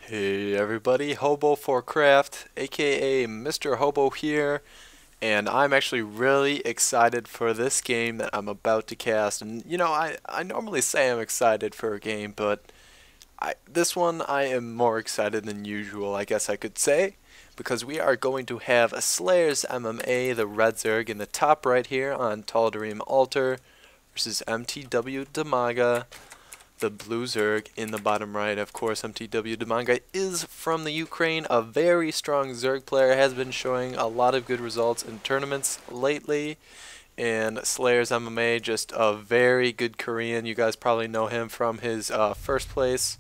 Hey everybody, Hobo for Craft, aka MrHobo here, and I'm actually really excited for this game that I'm about to cast. And I normally say I'm excited for a game, but this one I am more excited than usual, I guess I could say, because we are going to have a Slayer's MMA, the Red Zerg, in the top right here on Tal'Darim Altar versus MTW Dimaga, the blue Zerg, in the bottom right. Of course, MTW Dimaga is from the Ukraine, a very strong Zerg player, has been showing a lot of good results in tournaments lately. And Slayer's MMA, just a very good Korean. You guys probably know him from his first place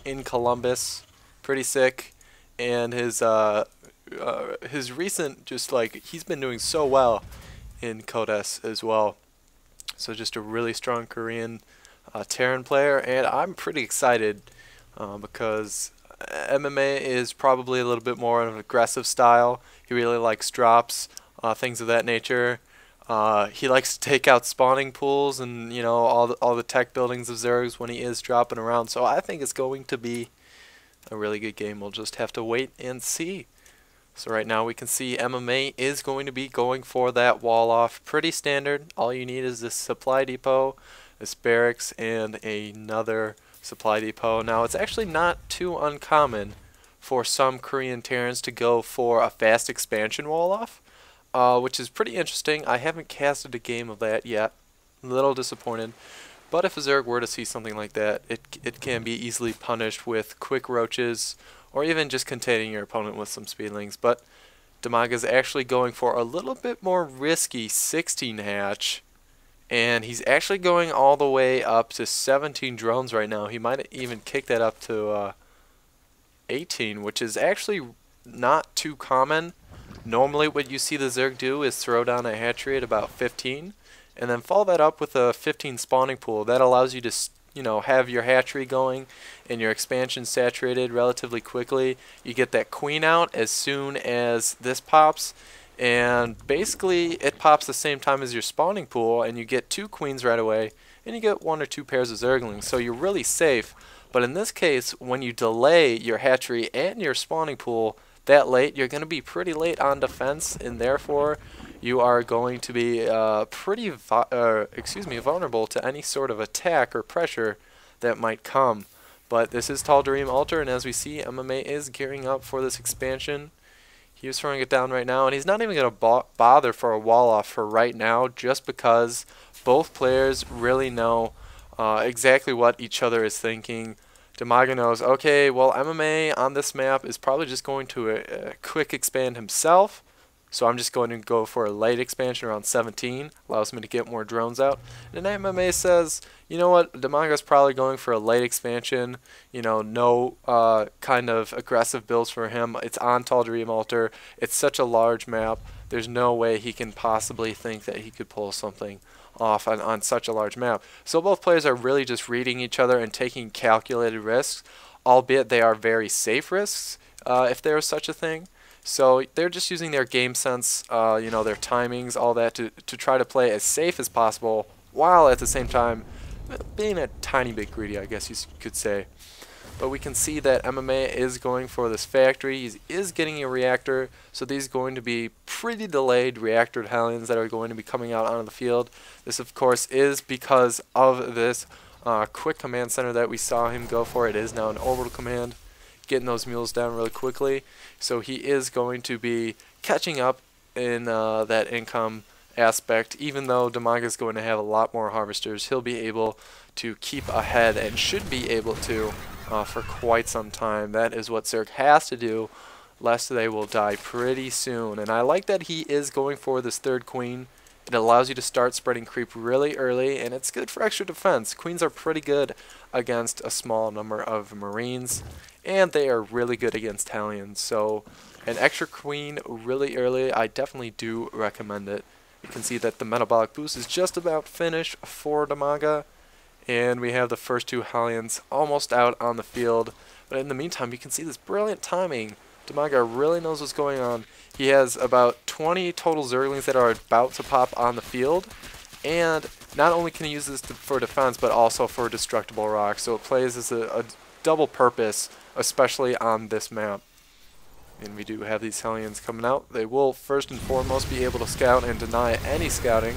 in Columbus, pretty sick. And his recent, just like, he's been doing so well in Kodes as well. So just a really strong Korean Terran player, and I'm pretty excited because MMA is probably a little bit more of an aggressive style. He really likes drops, things of that nature. He likes to take out spawning pools and all the tech buildings of Zergs when he is dropping around. So I think it's going to be a really good game. We'll just have to wait and see. So right now we can see MMA is going to be going for that wall off. Pretty standard. All you need is this supply depot, this barracks, and another supply depot. Now it's actually not too uncommon for some Korean Terrans to go for a fast expansion wall off, which is pretty interesting. I haven't casted a game of that yet. A little disappointed. But if a Zerg were to see something like that, it can be easily punished with quick roaches, or even just containing your opponent with some speedlings. But Dimaga is actually going for a little bit more risky 16 hatch, and he's actually going all the way up to 17 drones right now. He might even kick that up to 18, which is actually not too common. Normally what you see the Zerg do is throw down a hatchery at about 15, and then follow that up with a 15 spawning pool. That allows you to have your hatchery going and your expansion saturated relatively quickly. You get that queen out as soon as this pops, and basically it pops the same time as your spawning pool, and you get 2 queens right away, and you get 1 or 2 pairs of Zerglings, so you're really safe. But in this case, when you delay your hatchery and your spawning pool that late, you're going to be pretty late on defense, and therefore you are going to be pretty vulnerable to any sort of attack or pressure that might come. But this is Tal'Darim Altar, and as we see, MMA is gearing up for this expansion. He is throwing it down right now, and he's not even going to bother for a wall off for right now, just because both players really know exactly what each other is thinking. Dimaga knows, okay, well, MMA on this map is probably just going to quick expand himself, so I'm just going to go for a light expansion around 17, allows me to get more drones out. And MMA says, you know what, Dimaga's probably going for a light expansion, no kind of aggressive builds for him. It's on Tal'Darim Altar, it's such a large map, there's no way he can possibly think that he could pull something off on such a large map. So both players are really just reading each other and taking calculated risks, albeit they are very safe risks, if there is such a thing. So they're just using their game sense, their timings, all that to try to play as safe as possible, while at the same time being a tiny bit greedy, I guess you could say. But we can see that MMA is going for this factory. He is getting a reactor, so these are going to be pretty delayed reactor Hellions that are going to be coming out onto the field. This, of course, is because of this quick command center that we saw him go for. It is now an orbital command, getting those mules down really quickly. So he is going to be catching up in that income aspect. Even though Dimaga is going to have a lot more harvesters, he'll be able to keep ahead and should be able to for quite some time. That is what Zerg has to do, lest they will die pretty soon. And I like that he is going for this third queen. It allows you to start spreading creep really early, and it's good for extra defense. Queens are pretty good against a small number of Marines, and they are really good against Hellions. So an extra queen really early, I definitely do recommend it. You can see that the metabolic boost is just about finished for Dimaga, and we have the first 2 Hellions almost out on the field. But in the meantime, you can see this brilliant timing. Dimaga really knows what's going on. He has about 20 total Zerglings that are about to pop on the field, and not only can he use this for defense, but also for destructible rocks. So it plays as a double purpose especially on this map. And we do have these Hellions coming out. They will first and foremost be able to scout and deny any scouting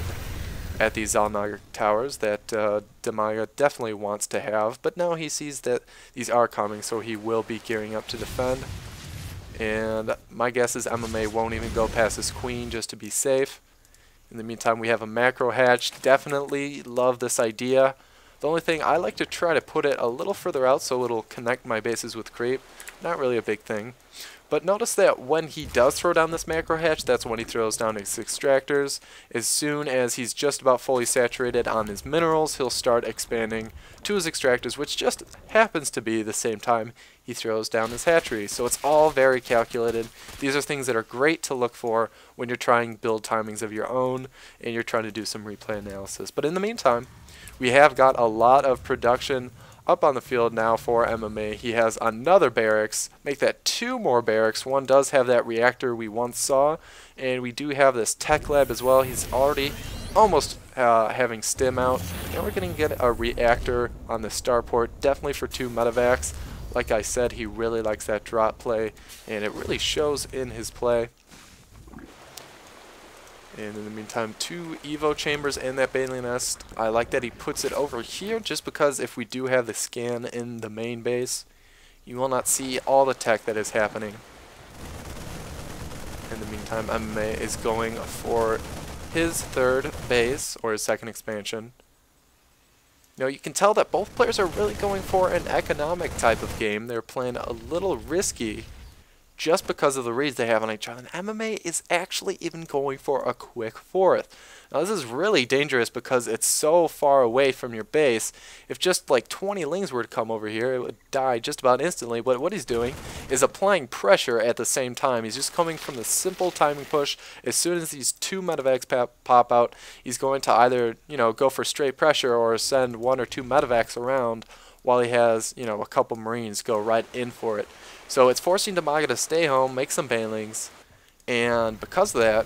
at these Zalnaga towers that Dimaga definitely wants to have. But now he sees that these are coming, so he will be gearing up to defend. And my guess is MMA won't even go past his queen just to be safe. In the meantime, we have a macro hatch. Definitely love this idea. The only thing, I like to try to put it a little further out so it'll connect my bases with creep. Not really a big thing. But notice that when he does throw down this macro hatch, that's when he throws down his extractors. As soon as he's just about fully saturated on his minerals, he'll start expanding to his extractors, which just happens to be the same time he throws down his hatchery. So it's all very calculated. These are things that are great to look for when you're trying build timings of your own and you're trying to do some replay analysis. But in the meantime, we have got a lot of production up on the field now for MMA. He has another barracks, make that 2 more barracks. One does have that reactor we once saw, and we do have this tech lab as well. He's already almost having stim out, and we're going to get a reactor on the starport, definitely for 2 medevacs. Like I said, he really likes that drop play, and it really shows in his play. And in the meantime, 2 Evo chambers and that Baneling nest. I like that he puts it over here just because if we do have the scan in the main base, you will not see all the tech that is happening. In the meantime, MMA is going for his 3rd base, or his 2nd expansion. Now you can tell that both players are really going for an economic type of game. They're playing a little risky just because of the reads they have on each other. And MMA is actually even going for a quick 4th. Now this is really dangerous because it's so far away from your base. If just like 20 lings were to come over here, it would die just about instantly. But what he's doing is applying pressure at the same time. He's just coming from the simple timing push. As soon as these 2 medevacs pop out, he's going to either, go for straight pressure or send 1 or 2 medevacs around while he has, a couple Marines go right in for it. So it's forcing Dimaga to stay home, make some banelings, and because of that,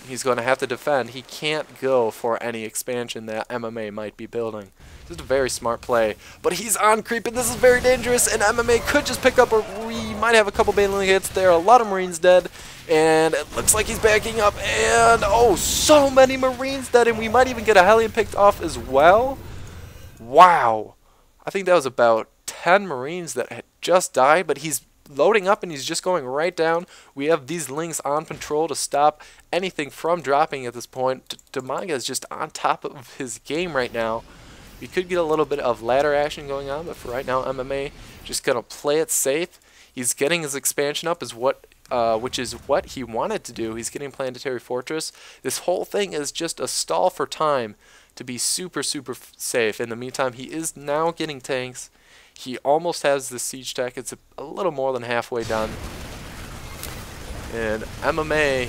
he's going to have to defend. He can't go for any expansion that MMA might be building. This is a very smart play, but he's on creep, and this is very dangerous, and MMA could just pick up, or we might have a couple baneling hits there. A lot of Marines dead, and it looks like he's backing up, and oh, so many Marines dead, and we might even get a Hellion picked off as well. Wow. I think that was about 10 Marines that had just died, but he's loading up and he's just going right down. We have these lings on patrol to stop anything from dropping at this point. Dimaga is just on top of his game right now. We could get a little bit of ladder action going on, but for right now, MMA just going to play it safe. He's getting his expansion up, which is what he wanted to do. He's getting Planetary Fortress. This whole thing is just a stall for time to be super, super safe. In the meantime, he is now getting tanks. He almost has the siege tech. It's a little more than halfway done. And MMA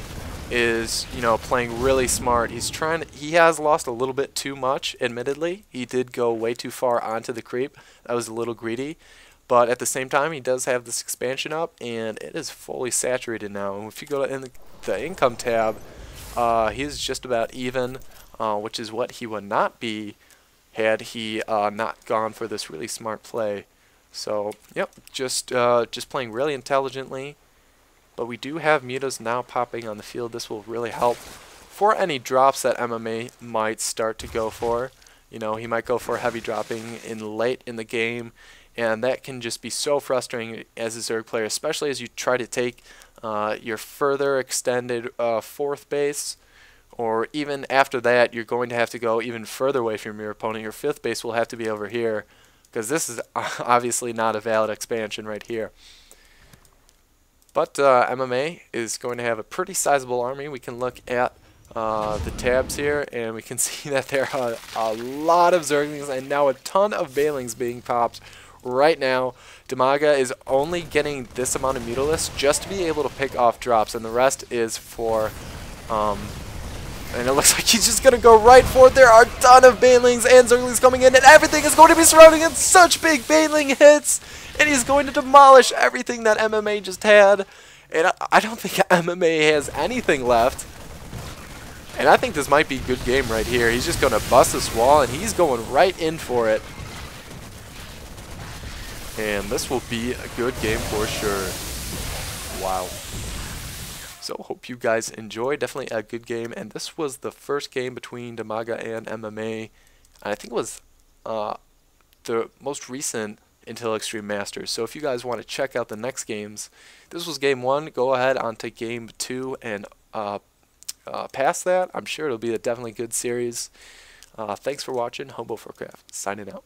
is, playing really smart. He has lost a little bit too much, admittedly. He did go way too far onto the creep. That was a little greedy. But at the same time, he does have this expansion up, and it is fully saturated now. And if you go to the income tab, he's just about even, which is what he would not be had he not gone for this really smart play. So, yep, just playing really intelligently. But we do have mutas now popping on the field. This will really help for any drops that MMA might start to go for. He might go for heavy dropping in late in the game, and that can just be so frustrating as a Zerg player, especially as you try to take your further extended 4th base. Or even after that, you're going to have to go even further away from your opponent. Your 5th base will have to be over here, because this is obviously not a valid expansion right here. But MMA is going to have a pretty sizable army. We can look at the tabs here, and we can see that there are a lot of Zerglings, and now a ton of Banelings being popped right now. Dimaga is only getting this amount of Mutalisks just to be able to pick off drops, and the rest is for... and it looks like he's just going to go right for it. There are a ton of Banelings and Zerglings coming in, and everything is going to be surrounding it. Such big Baneling hits, and he's going to demolish everything that MMA just had. And I don't think MMA has anything left. And I think this might be a good game right here. He's just going to bust this wall, and he's going right in for it. and this will be a good game for sure. Wow. So hope you guys enjoy. Definitely a good game, and this was the first game between Dimaga and MMA. I think it was the most recent Intel Extreme Masters. So if you guys want to check out the next games, this was game 1. Go ahead on to game 2 and past that. I'm sure it'll be a definitely good series. Thanks for watching. Hobo for Craft signing out.